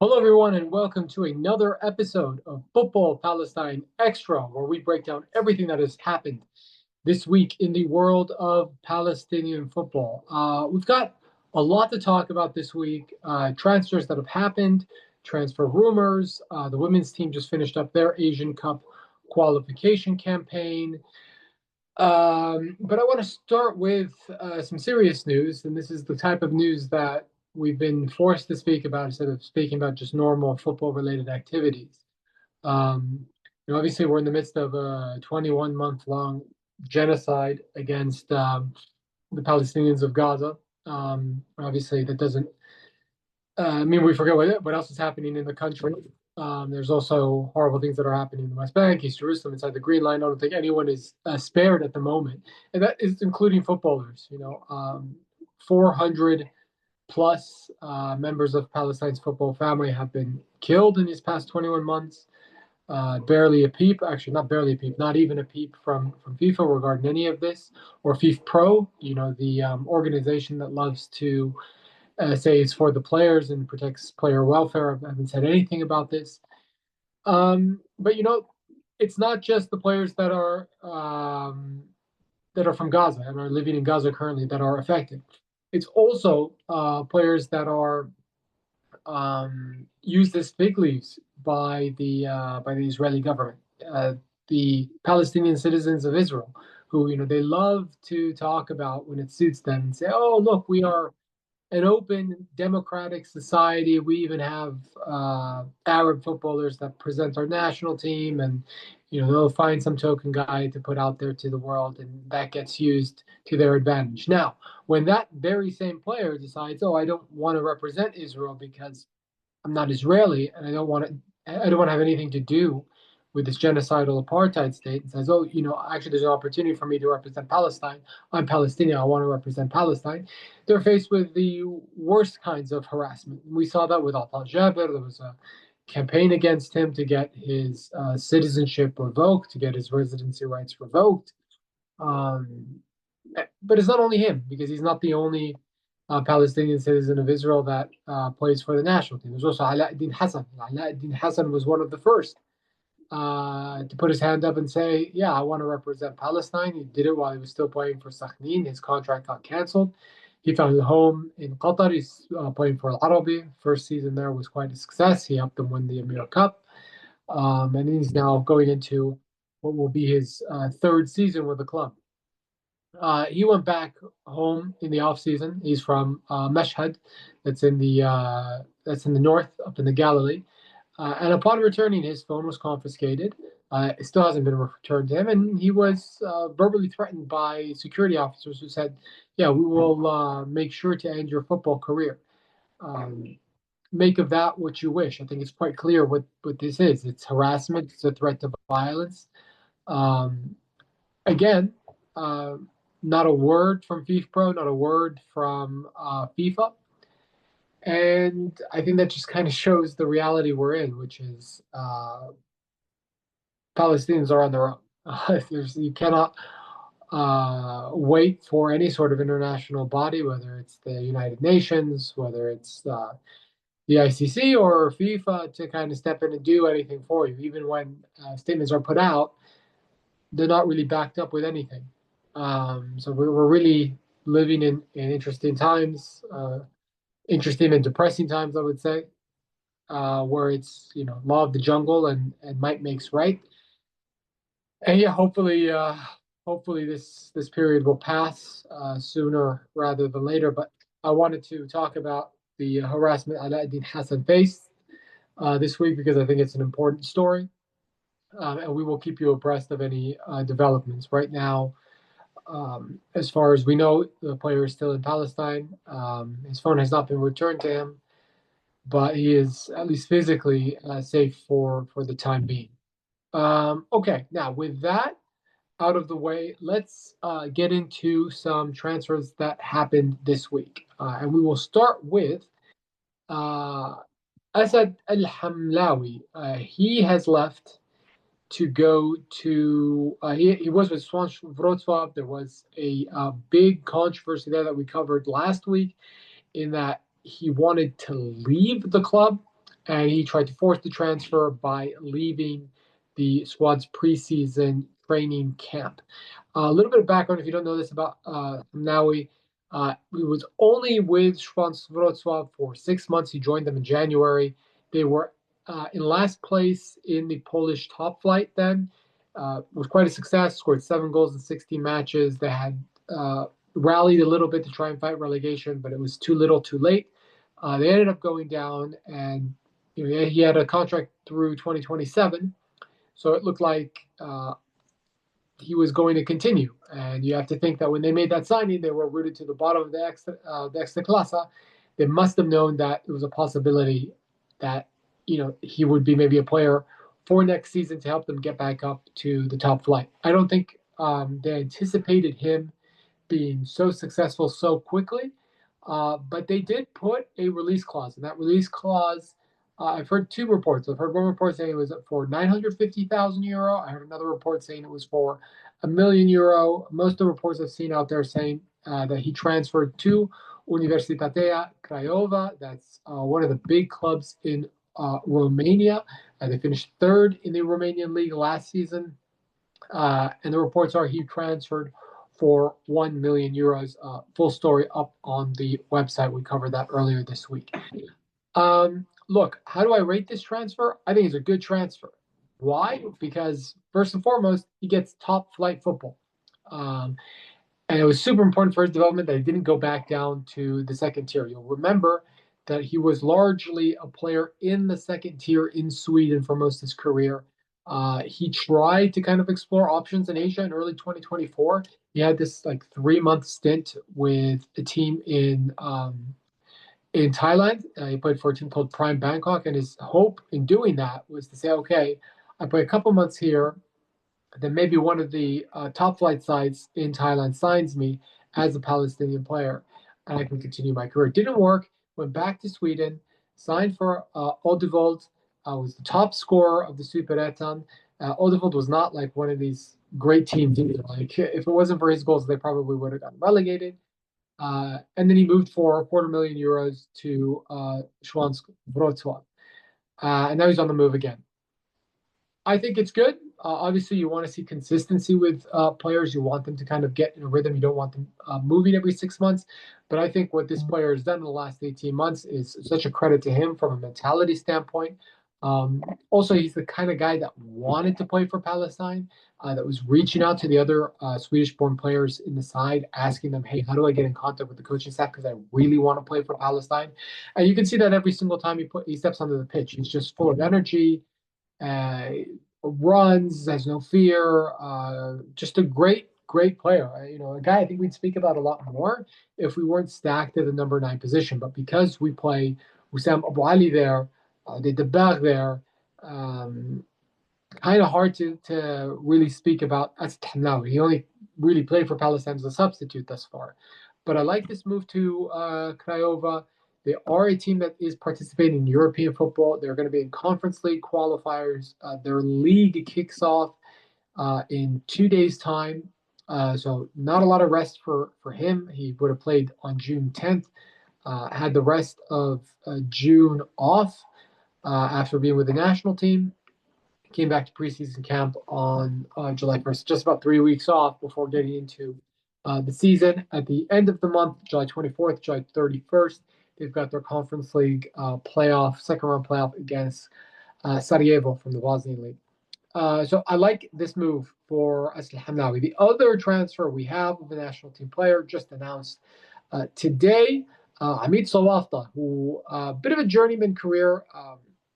Hello, everyone, and welcome to another episode of Football Palestine Extra, where we break down everything that has happened this week in the world of Palestinian football. We've got a lot to talk about this week. Transfers that have happened, transfer rumors. The women's team just finished up their Asian Cup qualification campaign. But I want to start with some serious news, and this is the type of news that we've been forced to speak about instead of speaking about just normal football-related activities. Um, Obviously, we're in the midst of a 21-month-long genocide against the Palestinians of Gaza. Obviously, that doesn't mean we forget what else is happening in the country. There's also horrible things that are happening in the West Bank, East Jerusalem, inside the Green Line. I don't think anyone is spared at the moment, and that is including footballers. 400 plus members of Palestine's football family have been killed in these past 21 months. Barely a peep, actually, not barely a peep, not even a peep from FIFA regarding any of this, or FIFA Pro, the organization that loves to say it's for the players and protects player welfare. I haven't said anything about this. But it's not just the players that are from Gaza and are living in Gaza currently that are affected. It's also players that are used as fig leaves by the Israeli government, the Palestinian citizens of Israel, who they love to talk about when it suits them and say, "Oh, look, we are an open democratic society. We even have Arab footballers that present our national team, and they'll find some token guy to put out there to the world, and that gets used to their advantage." Now, when that very same player decides, "Oh, I don't want to represent Israel because I'm not Israeli, and I don't want to have anything to do with this genocidal apartheid state," and says, "Oh, actually, there's an opportunity for me to represent Palestine. I'm Palestinian. I want to represent Palestine." They're faced with the worst kinds of harassment. We saw that with Al Jaber. There was a campaign against him to get his citizenship revoked, to get his residency rights revoked. Um, but it's not only him, because he's not the only Palestinian citizen of Israel that plays for the national team. There's also Aladin Hassan. Aladin Hassan was one of the first to put his hand up and say, "Yeah, I want to represent Palestine." He did it while he was still playing for Sakhneen. His contract got canceled. He found a home in Qatar. He's playing for Al Arabi. First season there was quite a success. He helped them win the Emir Cup. And he's now going into what will be his third season with the club. He went back home in the off season. He's from Mashhad, that's in the north, up in the Galilee. And upon returning, his phone was confiscated. It still hasn't been returned to him, and he was verbally threatened by security officers who said, "Yeah, we will make sure to end your football career." Um, make of that what you wish. I think it's quite clear what this is. It's harassment. It's a threat to violence. Um, Again, uh, not a word from FIFA Pro, not a word from FIFA. And I think that just kind of shows the reality we're in, which is Palestinians are on their own. You cannot wait for any sort of international body, whether it's the United Nations, whether it's the ICC or FIFA, to kind of step in and do anything for you. Even when statements are put out, they're not really backed up with anything. So we're really living in interesting times, interesting and depressing times, I would say, where it's law of the jungle and might makes right. And yeah, hopefully this period will pass sooner rather than later. But I wanted to talk about the harassment Aladin Hassan faced this week because I think it's an important story, and we will keep you abreast of any developments. Right now, as far as we know, the player is still in Palestine. His phone has not been returned to him, but he is at least physically safe for the time being. Okay, now with that out of the way, let's get into some transfers that happened this week. And we will start with uh, Asad Al Hamlawi. He has left to go to, he was with Swansea Wrocław. There was a big controversy there that we covered last week, in that he wanted to leave the club and he tried to force the transfer by leaving the squad's preseason training camp. A little bit of background, if you don't know this about Naui, he was only with Schwanz Wrocław for 6 months. He joined them in January. They were in last place in the Polish top flight then. Was quite a success, scored 7 goals in 16 matches. They had rallied a little bit to try and fight relegation, but it was too little too late. They ended up going down, and he had a contract through 2027. So it looked like he was going to continue. And you have to think that when they made that signing, they were rooted to the bottom of the Extraclasa. They must have known that it was a possibility that he would be maybe a player for next season to help them get back up to the top flight. I don't think they anticipated him being so successful so quickly, but they did put a release clause, and that release clause, I've heard two reports. I've heard one report saying it was for 950,000 euro. I heard another report saying it was for €1 million. Most of the reports I've seen out there saying that he transferred to Universitatea Craiova. That's one of the big clubs in Romania. They finished third in the Romanian league last season. And the reports are he transferred for €1 million. Full story up on the website. We covered that earlier this week. Look, how do I rate this transfer? I think it's a good transfer. Why? Because first and foremost, he gets top flight football. And it was super important for his development that he didn't go back down to the second tier. You'll remember that he was largely a player in the second tier in Sweden for most of his career. He tried to kind of explore options in Asia in early 2024. He had this like 3-month stint with a team in Thailand. He played for a team called Prime Bangkok, and his hope in doing that was to say, okay, I play a couple months here, then maybe one of the top flight sides in Thailand signs me as a Palestinian player, and I can continue my career. It didn't work. Went back to Sweden, signed for Oddevold, was the top scorer of the Superettan. Oddevold was not like one of these great teams either. Like if it wasn't for his goals, they probably would have gotten relegated. And then he moved for €250,000 to Schwansk Wrocław. And now he's on the move again. I think it's good. Obviously, you want to see consistency with players. You want them to kind of get in a rhythm. You don't want them moving every 6 months. But I think what this player has done in the last 18 months is such a credit to him from a mentality standpoint. Also, he's the kind of guy that wanted to play for Palestine, that was reaching out to the other Swedish-born players in the side, asking them, hey, how do I get in contact with the coaching staff? Because I really want to play for Palestine. And you can see that every single time he steps onto the pitch. He's just full of energy. Runs, has no fear, just a great player. A guy I think we'd speak about a lot more if we weren't stacked at the number 9 position. But because we play Wissam Abu Ali there, De Berg there, kind of hard to really speak about now. He only really played for Palestine as a substitute thus far. But I like this move to Craiova. They are a team that is participating in European football. They're going to be in Conference League qualifiers. Their league kicks off in 2 days' time. So not a lot of rest for him. He would have played on June 10th, had the rest of June off after being with the national team. Came back to preseason camp on July 1st, just about 3 weeks off before getting into the season. At the end of the month, July 24th, July 31st, they've got their Conference League second round playoff against Sarajevo from the Bosnian League. So I like this move for Asl Hamnawi. The other transfer we have of a national team player just announced today, Hamid Sawafta, who a bit of a journeyman career.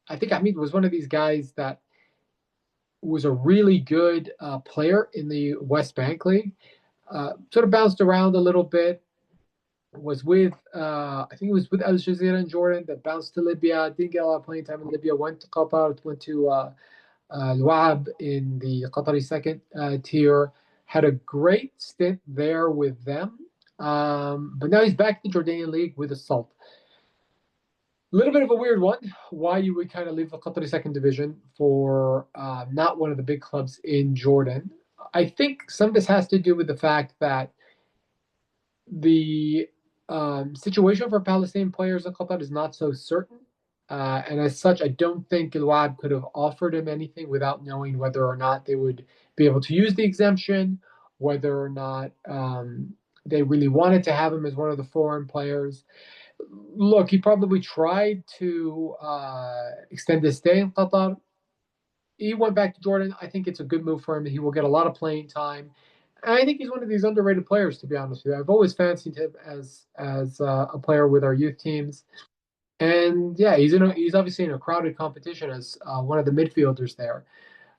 I think Hamid was one of these guys that was a really good player in the West Bank League. Sort of bounced around a little bit. Was with I think it was with Al Jazeera in Jordan, that bounced to Libya, didn't get a lot of playing time in Libya, went to Qatar, went to Al-Wahab in the Qatari second tier, had a great stint there with them. But now he's back to the Jordanian league with Assault. A little bit of a weird one, why you would kind of leave the Qatari second division for not one of the big clubs in Jordan. I think some of this has to do with the fact that the situation for Palestinian players in Qatar is not so certain. And as such, I don't think Gilwab could have offered him anything without knowing whether or not they would be able to use the exemption, whether or not they really wanted to have him as one of the foreign players. Look, he probably tried to extend his stay in Qatar. He went back to Jordan. I think it's a good move for him. He will get a lot of playing time. And I think he's one of these underrated players, to be honest with you. I've always fancied him as a player with our youth teams. And yeah, he's obviously in a crowded competition as one of the midfielders there.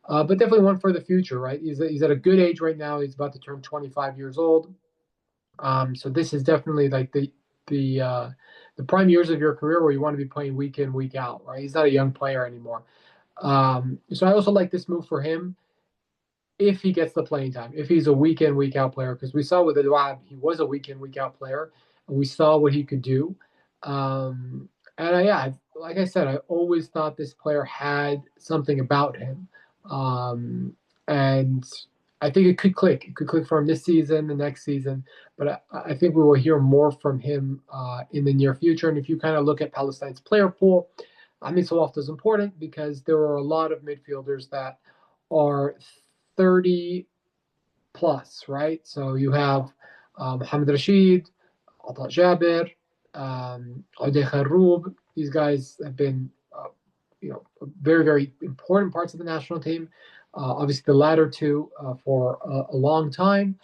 But definitely one for the future, right? He's at a good age right now. He's about to turn 25 years old. So this is definitely like the the prime years of your career where you want to be playing week in, week out, right? He's not a young player anymore. So I also like this move for him if he gets the playing time, if he's a week in, week out player, because we saw with Edouard, he was a week in, week out player, and we saw what he could do. Yeah, like I said, I always thought this player had something about him. Um, and I think it could click. It could click for him this season, the next season. But I think we will hear more from him in the near future. And if you kind of look at Palestine's player pool, I mean, Salafta is important because there are a lot of midfielders that are 30 plus, right? So you have Mohamed Rashid, Ata Jabir, Odeh Kharoub. These guys have been, very, very important parts of the national team. Obviously, the latter two for a long time.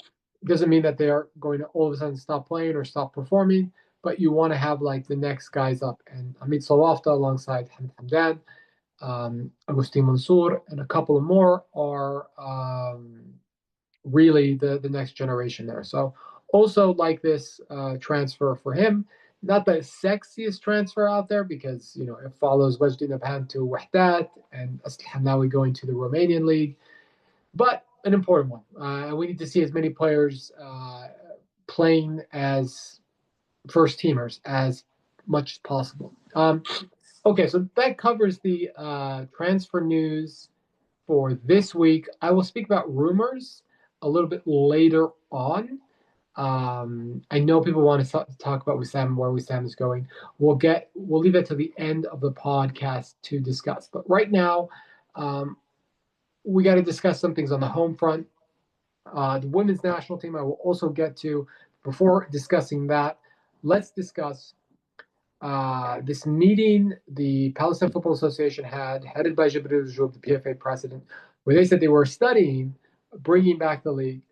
Doesn't mean that they are going to all of a sudden stop playing or stop performing, but you want to have like the next guys up. And Amit Salafta alongside Hamid Hamdan, Agustin Mansour, and a couple of more are really the next generation there. So also like this transfer for him. Not the sexiest transfer out there because it follows Wajdi Nabhan to Wahdat and Asl Hamnawi going to the Romanian league, but an important one. And we need to see as many players playing as first teamers as much as possible. Okay, so that covers the transfer news for this week. I will speak about rumors a little bit later on. I know people want to talk about Wissam, where Wissam is going. We'll leave it to the end of the podcast to discuss. But right now, we got to discuss some things on the home front. The women's national team, I will also get to. Before discussing that, let's discuss this meeting the Palestine Football Association had, headed by Jibril Rajoub, the PFA president, where they said they were studying bringing back the league.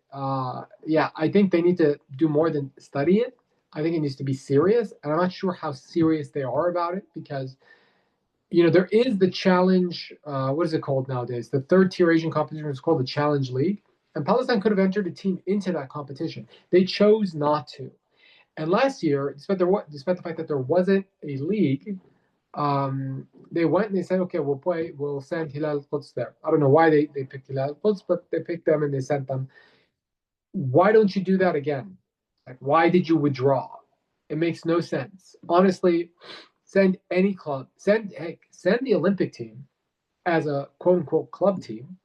Yeah, I think they need to do more than study it. I think it needs to be serious, and I'm not sure how serious they are about it because there is the challenge. What is it called nowadays? The third tier Asian competition is called the Challenge League, and Palestine could have entered a team into that competition. They chose not to. And last year, despite the fact that there wasn't a league, they went and they said, okay, we'll send Hilal Quds there. I don't know why they picked Hilal Quds, but they picked them and they sent them. Why don't you do that again? Like, why did you withdraw? It makes no sense. Honestly, send any club, send the Olympic team as a quote unquote club team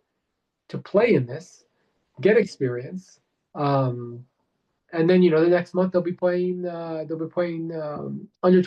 to play in this, get experience. And then the next month they'll be playing under